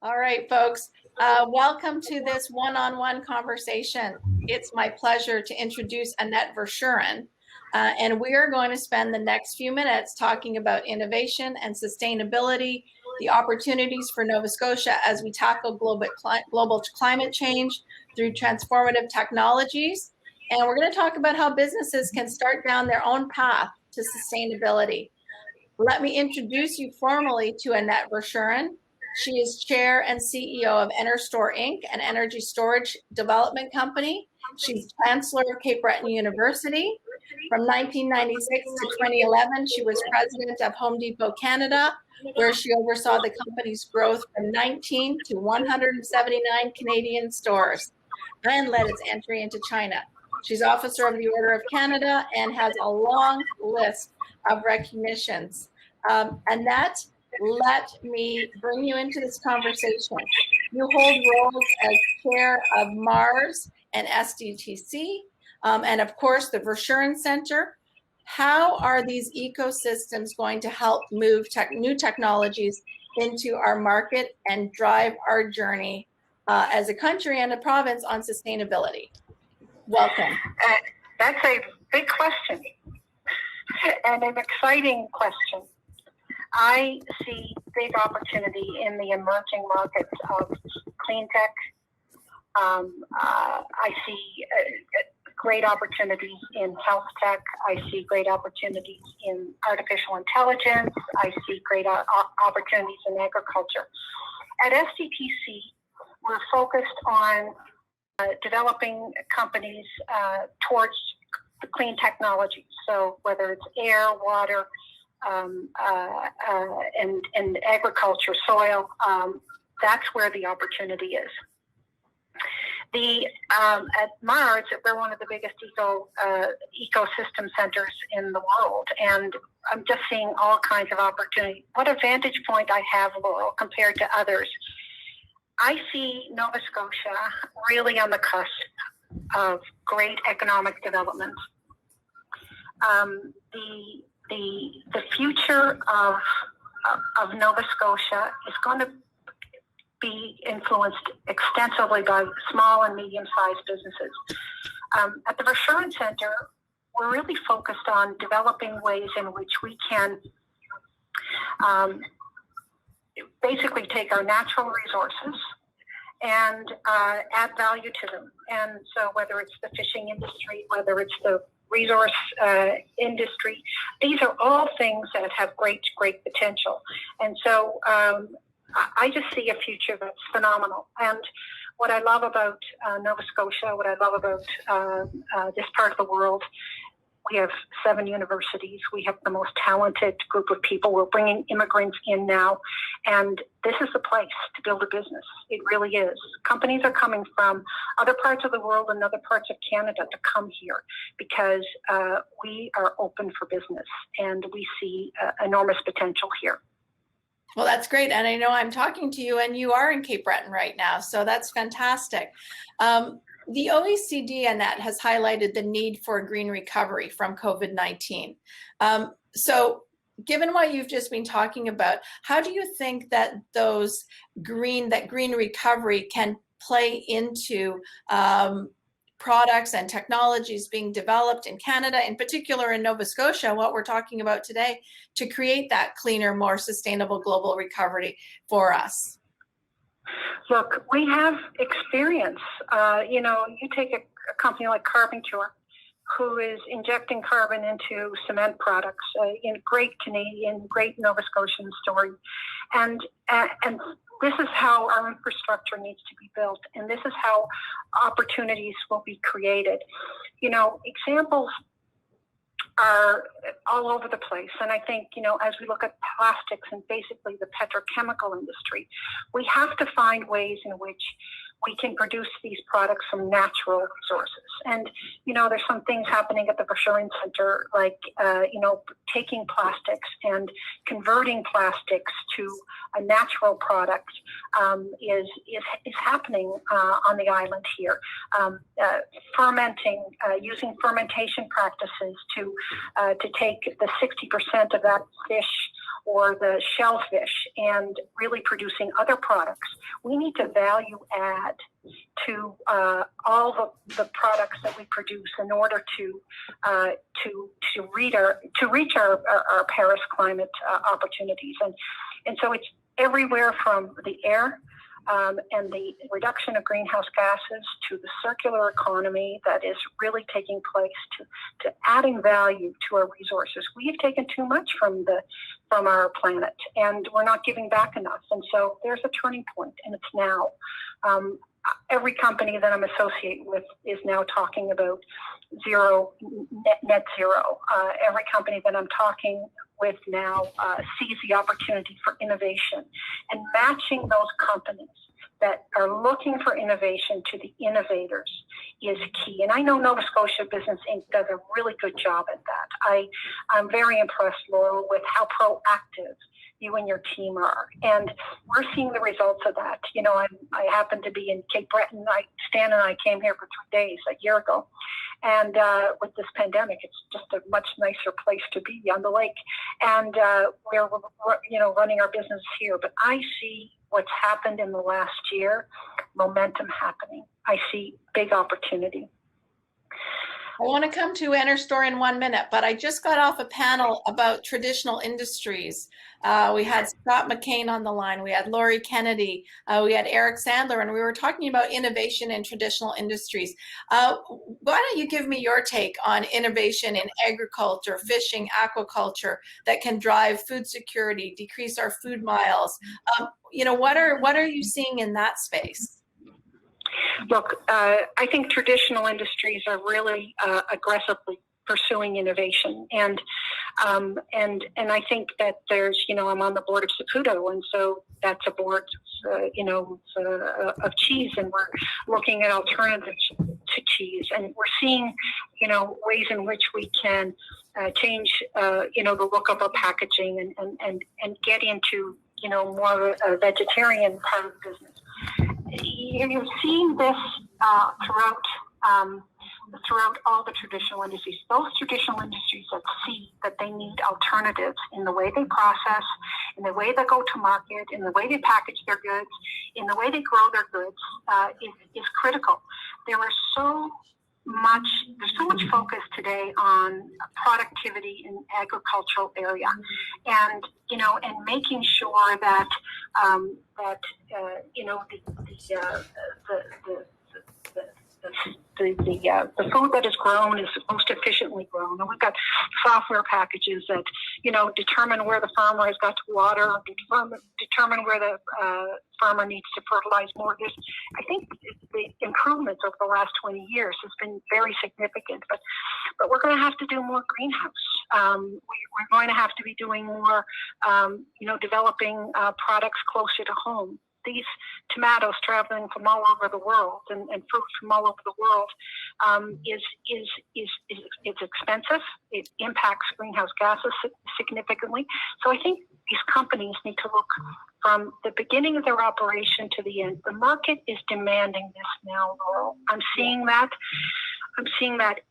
All right, folks, welcome to this one-on-one conversation. It's my pleasure to introduce Annette VERSCHUREN, and we are going to spend the next few minutes talking about innovation and sustainability, the opportunities for Nova Scotia as we tackle global climate change through transformative technologies. And we're going to talk about how businesses can start down their own path to sustainability. Let me introduce you formally to Annette VERSCHUREN. She is Chair and CEO of NRStor Inc., an energy storage development company. She's Chancellor of Cape Breton University. From 1996 to 2011, she was President of Home Depot Canada, where she oversaw the company's growth from 19 to 179 Canadian stores and led its entry into China. She's Officer of the Order of Canada and has a long list of recognitions. Annette, let me bring you into this conversation. You hold roles as chair of Mars and SDTC, and of course the VERSCHUREN Center. How are these ecosystems going to help move new technologies into our market and drive our journey as a country and a province on sustainability? Welcome. That's a big question and an exciting question. I see big opportunity in the emerging markets of clean tech. I see great opportunities in health tech. I see great opportunities in artificial intelligence. I see great opportunities in agriculture. At SDTC, we're focused on developing companies towards the clean technology. So whether it's air, water, and agriculture, soil, that's where the opportunity is. At Mars, we're one of the biggest ecosystem centers in the world, and I'm just seeing all kinds of opportunity. What a vantage point I have, Laurel, compared to others. I see Nova Scotia really on the cusp of great economic development. The future of Nova Scotia is going to be influenced extensively by small and medium-sized businesses. At the VERSCHUREN Center, we're really focused on developing ways in which we can basically take our natural resources and add value to them. And so whether it's the fishing industry, whether it's the resource industry, these are all things that have great potential. And so I just see a future that's phenomenal. And what I love about Nova Scotia, what I love about this part of the world, we have 7 universities. We have the most talented group of people. We're bringing immigrants in now. And this is the place to build a business. It really is. Companies are coming from other parts of the world and other parts of Canada to come here because we are open for business and we see enormous potential here. Well, that's great. And I know I'm talking to you and you are in Cape Breton right now. So that's fantastic. The OECD, Annette, has highlighted the need for a green recovery from COVID-19. So given what you've just been talking about, how do you think that green recovery can play into products and technologies being developed in Canada, in particular in Nova Scotia, what we're talking about today, to create that cleaner, more sustainable global recovery for us? Look, we have experience. You take a company like Carbon Cure, who is injecting carbon into cement products in great Canadian, great Nova Scotian story. And this is how our infrastructure needs to be built. And this is how opportunities will be created. Examples are all over the place. And I think, as we look at plastics and basically the petrochemical industry, we have to find ways in which we can produce these products from natural resources. And, there's some things happening at the VERSCHUREN Center, like, taking plastics and converting plastics to a natural product is happening on the island here. Fermenting, using fermentation practices to take the 60% of that fish or the shellfish and really producing other products. We need to value add to all the products that we produce in order to reach our Paris climate opportunities. And so it's everywhere from the air and the reduction of greenhouse gases to the circular economy that is really taking place to adding value to our resources. We have taken too much from our planet, and we're not giving back enough. And so there's a turning point, and it's now. Every company that I'm associated with is now talking about net zero. Every company that I'm talking with now sees the opportunity for innovation, and matching those companies that are looking for innovation to the innovators is key. And I know Nova Scotia Business Inc. does a really good job at that. I'm very impressed, Laurel, with how proactive you and your team are. And we're seeing the results of that. You know, I happen to be in Cape Breton. Stan and I came here for 3 days a year ago. And with this pandemic, it's just a much nicer place to be on the lake. And we're running our business here. But I see what's happened in the last year, momentum happening. I see big opportunity. I want to come to NRStor in 1 minute, but I just got off a panel about traditional industries. We had Scott McCain on the line. We had Laurie Kennedy. We had Eric Sandler, and we were talking about innovation in traditional industries. Why don't you give me your take on innovation in agriculture, fishing, aquaculture that can drive food security, decrease our food miles? What are you seeing in that space? Look, I think traditional industries are really aggressively pursuing innovation, and I think that there's, I'm on the board of Saputo, and so that's a board, of cheese, and we're looking at alternatives to cheese, and we're seeing, ways in which we can change, the look of our packaging and get into, more of a vegetarian part of the business. You're seeing this throughout all the traditional industries. Those traditional industries that see that they need alternatives in the way they process, in the way they go to market, in the way they package their goods, in the way they grow their goods, is critical. There's so much focus today on productivity in agricultural area, and making sure that the food that is grown is most efficiently grown. And we've got software packages that, determine where the farmer has got to water, determine where the farmer needs to fertilize more. I think the improvements over the last 20 years has been very significant, but we're going to have to do more greenhouse. We're going to have to be doing more, developing products closer to home. These tomatoes traveling from all over the world and fruit from all over the world is expensive. It impacts greenhouse gases significantly. So I think these companies need to look from the beginning of their operation to the end. The market is demanding this now, Laurel. I'm seeing that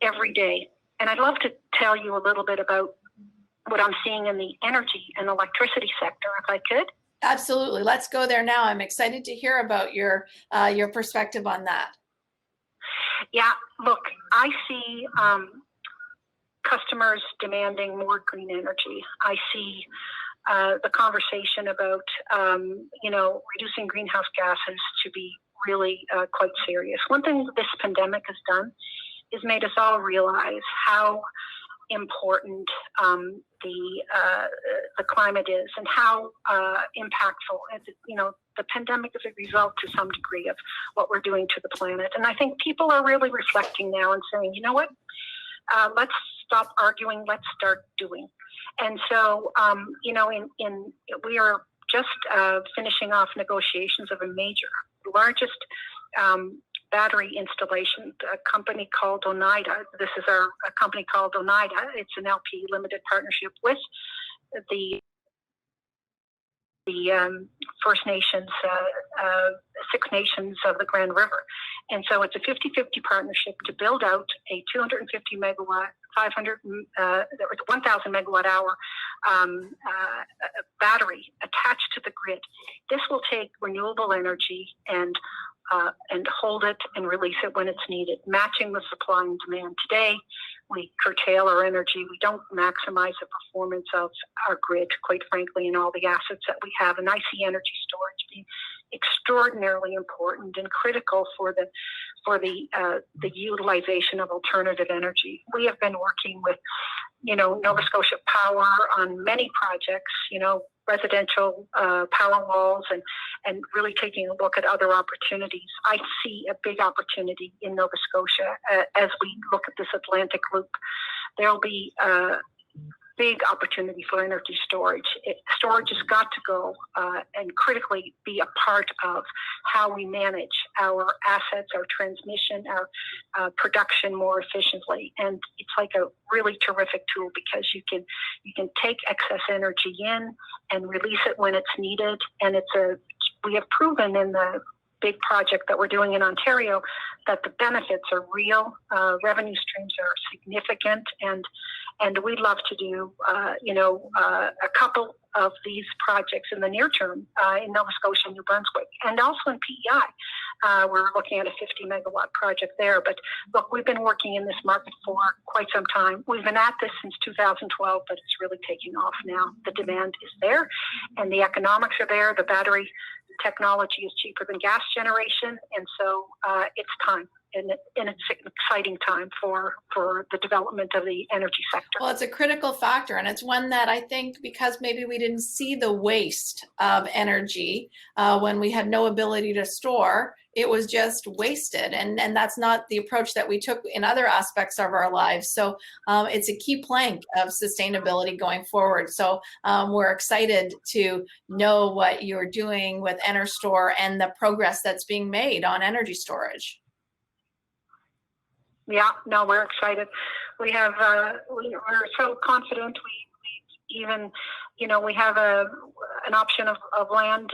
every day. And I'd love to tell you a little bit about what I'm seeing in the energy and electricity sector, if I could. Absolutely. Let's go there now. I'm excited to hear about your perspective on that. Yeah, look, I see customers demanding more green energy. I see the conversation about, reducing greenhouse gases to be really quite serious. One thing that this pandemic has done is made us all realize how important the climate is, and how impactful. The pandemic is a result to some degree of what we're doing to the planet. And I think people are really reflecting now and saying, you know what, let's stop arguing, let's start doing. And so, we are just finishing off negotiations of the largest battery installation, a company called Oneida. This is a company called Oneida. It's an LP limited partnership with the First Nations, Six Nations of the Grand River. And so it's a 50-50 partnership to build out a 250 megawatt, 1,000 megawatt hour battery attached to the grid. This will take renewable energy and hold it and release it when it's needed, matching the supply and demand. Today, we curtail our energy. We don't maximize the performance of our grid, quite frankly, and all the assets that we have. And I see energy storage being extraordinarily important and critical for the utilization of alternative energy. We have been working with, Nova Scotia Power on many projects, residential power walls and really taking a look at other opportunities. I see a big opportunity in Nova Scotia as we look at this Atlantic loop. There'll be big opportunity for energy storage. Storage has got to go and critically be a part of how we manage our assets, our transmission, our production more efficiently. And it's like a really terrific tool because you can take excess energy in and release it when it's needed. And we have proven in the big project that we're doing in Ontario that the benefits are real, revenue streams are significant, and we'd love to do a couple of these projects in the near term in Nova Scotia and New Brunswick, and also in PEI. We're looking at a 50 megawatt project there. But look, we've been working in this market for quite some time. We've been at this since 2012, but it's really taking off now. The demand is there, and the economics are there. The battery technology is cheaper than gas generation, and so it's time, and it's an exciting time for the development of the energy sector. Well, it's a critical factor, and it's one that I think because maybe we didn't see the waste of energy when we had no ability to store, it was just wasted, and that's not the approach that we took in other aspects of our lives. So it's a key plank of sustainability going forward. So we're excited to know what you're doing with NRStor and the progress that's being made on energy storage. Yeah, no, we're excited. We have, we're so confident. We even, we have an option of land,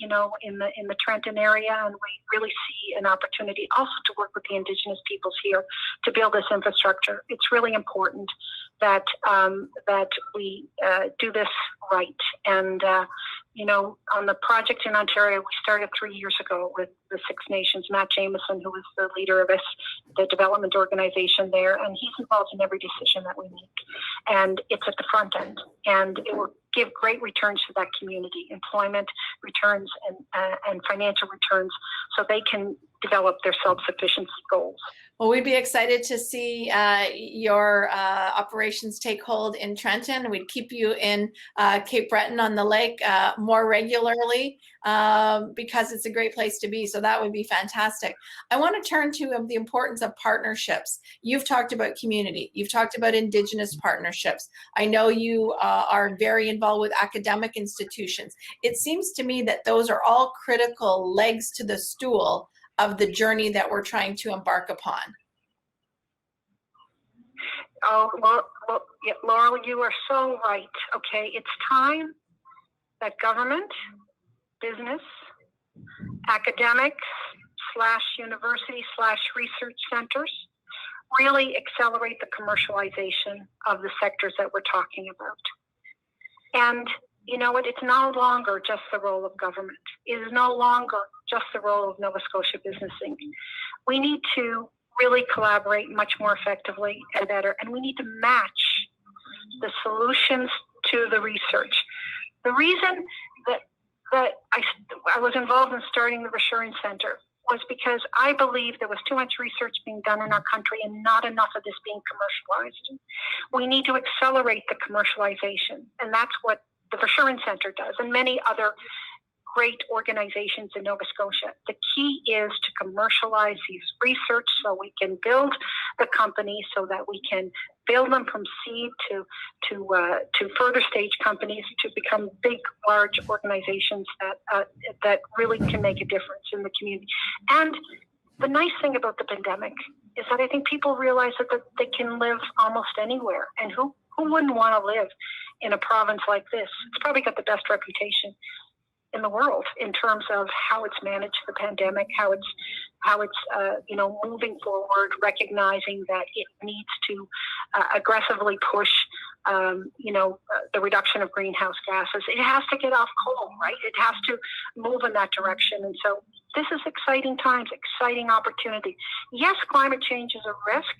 in the Trenton area, and we really see an opportunity also to work with the Indigenous peoples here to build this infrastructure. It's really important that we do this right. And on the project in Ontario, we started 3 years ago with the Six Nations. Matt Jameson, who is the leader of the development organization there, and he's involved in every decision that we make. And it's at the front end, and it will give great returns to that community, employment returns and financial returns, so they can develop their self-sufficiency goals. Well, we'd be excited to see your operations take hold in Trenton. We'd keep you in Cape Breton on the lake more regularly because it's a great place to be. So that would be fantastic. I want to turn to the importance of partnerships. You've talked about community. You've talked about Indigenous partnerships. I know you are very involved with academic institutions. It seems to me that those are all critical legs to the stool of the journey that we're trying to embark upon. Oh, well, yeah, Laurel, you are so right. Okay, it's time that government, business, academics / university / research centers really accelerate the commercialization of the sectors that we're talking about. And you know what? It's no longer just the role of government. It is no longer just the role of Nova Scotia Business Inc. We need to really collaborate much more effectively and better, and we need to match the solutions to the research. The reason that I was involved in starting the VERSCHUREN Center was because I believe there was too much research being done in our country and not enough of this being commercialized. We need to accelerate the commercialization, and that's what the VERSCHUREN Center does, and many other great organizations in Nova Scotia. The key is to commercialize these research so we can build the company, so that we can build them from seed to further stage companies to become big, large organizations that really can make a difference in the community. And the nice thing about the pandemic is that I think people realize that they can live almost anywhere, and who wouldn't want to live in a province like this? It's probably got the best reputation in the world in terms of how it's managed the pandemic, how it's moving forward, recognizing that it needs to aggressively push the reduction of greenhouse gases. It has to get off coal, right? It has to move in that direction. And so this is exciting times, exciting opportunity. Yes, climate change is a risk,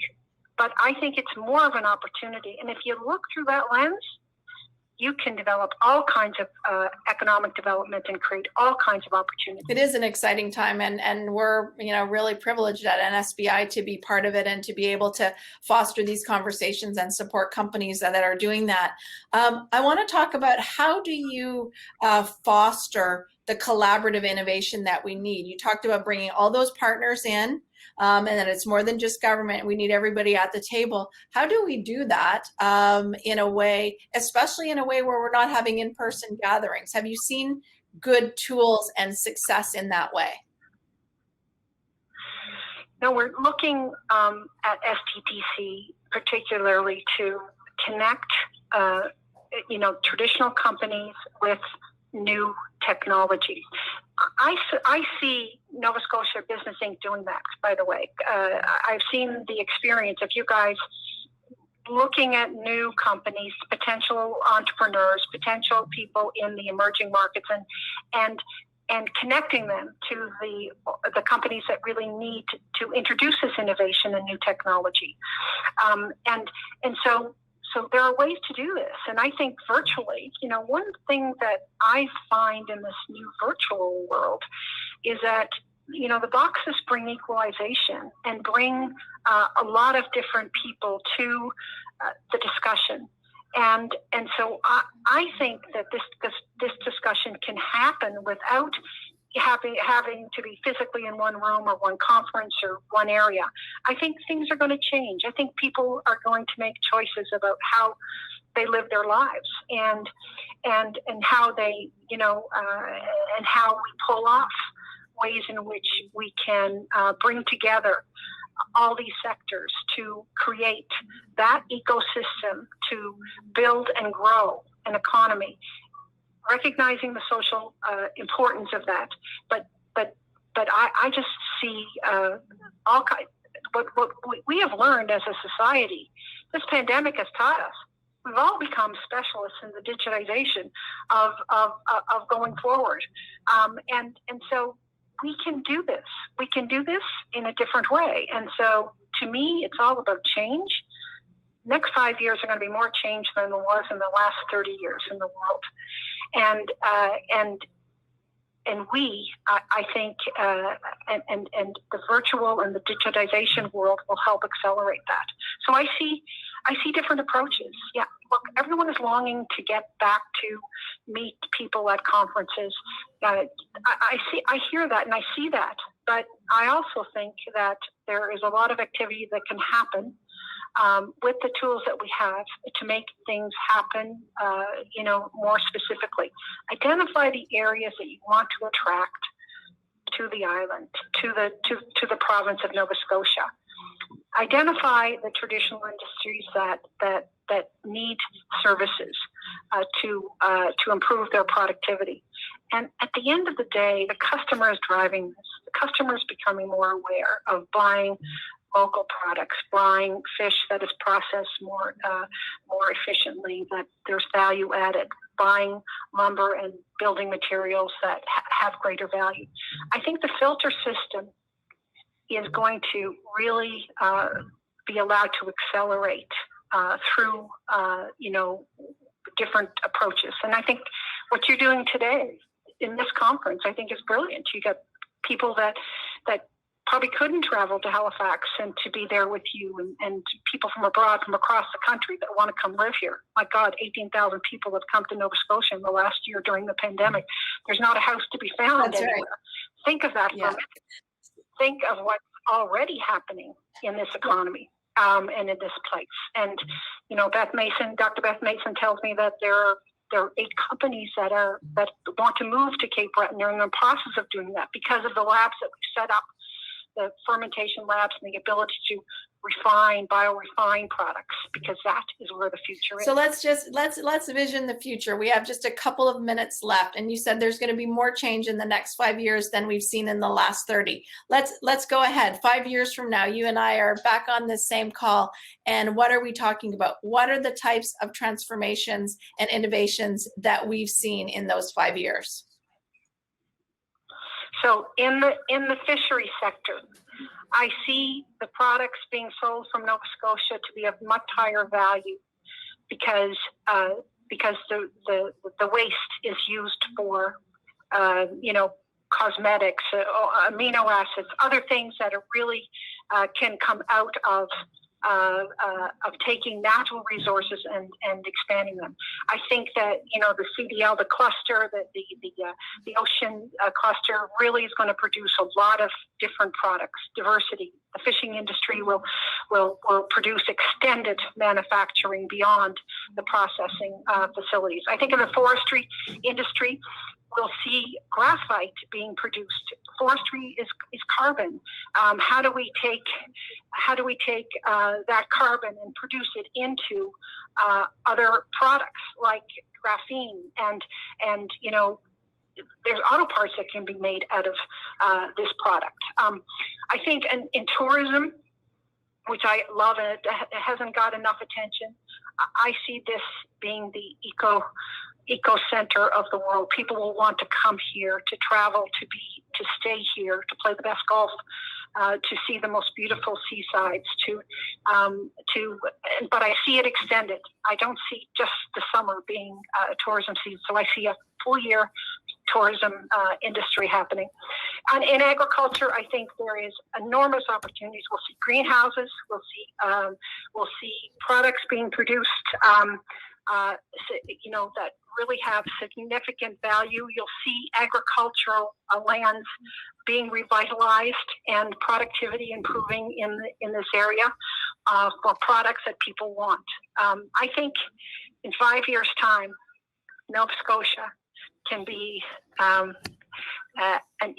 but I think it's more of an opportunity. And if you look through that lens, you can develop all kinds of economic development and create all kinds of opportunities. It is an exciting time, and we're really privileged at NSBI to be part of it and to be able to foster these conversations and support companies that are doing that. I want to talk about, how do you foster the collaborative innovation that we need? You talked about bringing all those partners in, and that it's more than just government. We need everybody at the table. How do we do that in a way, especially in a way where we're not having in-person gatherings? Have you seen good tools and success in that way? No, we're looking at STDC particularly to connect, traditional companies with new technology. I see Nova Scotia Business Inc. doing that, by the way. I've seen the experience of you guys looking at new companies, potential entrepreneurs, potential people in the emerging markets, and connecting them to the companies that really need to introduce this innovation and new technology. So there are ways to do this. And I think virtually, one thing that I find in this new virtual world is that, the boxes bring equalization and bring a lot of different people to the discussion. And so I think that this discussion can happen without having to be physically in one room or one conference or one area. I think things are going to change. I think people are going to make choices about how they live their lives and how they, and how we pull off ways in which we can bring together all these sectors to create that ecosystem to build and grow an economy, recognizing the social importance of that. But I just see all kinds. What we have learned as a society, this pandemic has taught us. We've all become specialists in the digitization of going forward, and so we can do this. We can do this in a different way. And so, to me, it's all about change. Next 5 years are going to be more change than there was in the last 30 years in the world. And we, I think, and the virtual and the digitization world will help accelerate that. So I see different approaches. Yeah, look, everyone is longing to get back to meet people at conferences. I hear that and I see that, but I also think that there is a lot of activity that can happen with the tools that we have to make things happen, more specifically. Identify the areas that you want to attract to the island, to the province of Nova Scotia. Identify the traditional industries that need services to improve their productivity. And at the end of the day, the customer is driving this. The customer is becoming more aware of buying local products, buying fish that is processed more efficiently, that there's value added, buying lumber and building materials that have greater value. I think the filter system is going to really be allowed to accelerate through different approaches. And I think what you're doing today in this conference, I think, is brilliant. You got people that probably couldn't travel to Halifax and to be there with you, and people from abroad, from across the country that want to come live here. My God, 18,000 people have come to Nova Scotia in the last year during the pandemic. There's not a house to be found That's anywhere. Right. Think of that for a minute. Think of what's already happening in this economy and in this place. And, Dr. Beth Mason tells me that there are 8 companies that want to move to Cape Breton. They're in the process of doing that because of the labs that we've set up the fermentation labs and the ability to biorefine products, because that is where the future is. So let's vision the future. We have just a couple of minutes left, and you said there's going to be more change in the next 5 years than we've seen in the last 30. Let's go ahead. 5 years from now, you and I are back on this same call, and what are we talking about? What are the types of transformations and innovations that we've seen in those 5 years? So in the fishery sector, I see the products being sold from Nova Scotia to be of much higher value, because the waste is used for cosmetics, amino acids, other things that are really can come out of taking natural resources and expanding them. I think that the CDL, the cluster, the ocean cluster, really is going to produce a lot of different products. Diversity. The fishing industry will produce extended manufacturing beyond the processing facilities. I think in the forestry industry, we'll see graphite being produced. Forestry is carbon. How do we take that carbon and produce it into other products like graphene and there's auto parts that can be made out of this product. I think in tourism, which I love, and it hasn't got enough attention, I see this being the eco center of the world. People will want to come here, to travel, to stay here, to play the best golf, to see the most beautiful seasides, but I see it extended. I don't see just the summer being a tourism season. So I see a full year tourism industry happening. And in agriculture, I think there is enormous opportunities. We'll see greenhouses. We'll see products being produced, that really have significant value. You'll see agricultural lands being revitalized and productivity improving in this area for products that people want. I think in 5 years' time, Nova Scotia can be an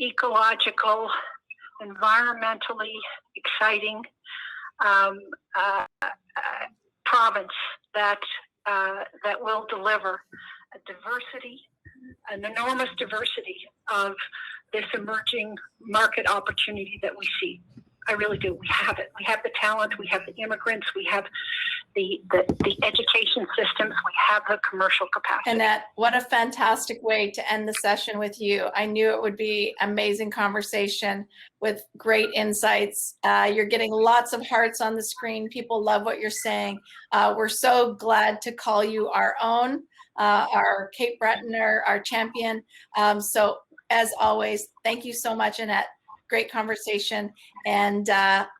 ecological, environmentally exciting province that will deliver a diversity, an enormous diversity of this emerging market opportunity that we see. I really do. We have it. We have the talent. We have the immigrants. We have the education systems. We have the commercial capacity. Annette, what a fantastic way to end the session with you. I knew it would be amazing conversation with great insights. You're getting lots of hearts on the screen. People love what you're saying. We're so glad to call you our own, our Cape Bretoner, our champion. So as always, thank you so much, Annette. Great conversation, and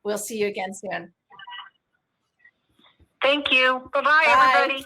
we'll see you again soon. Thank you. Bye-bye, everybody.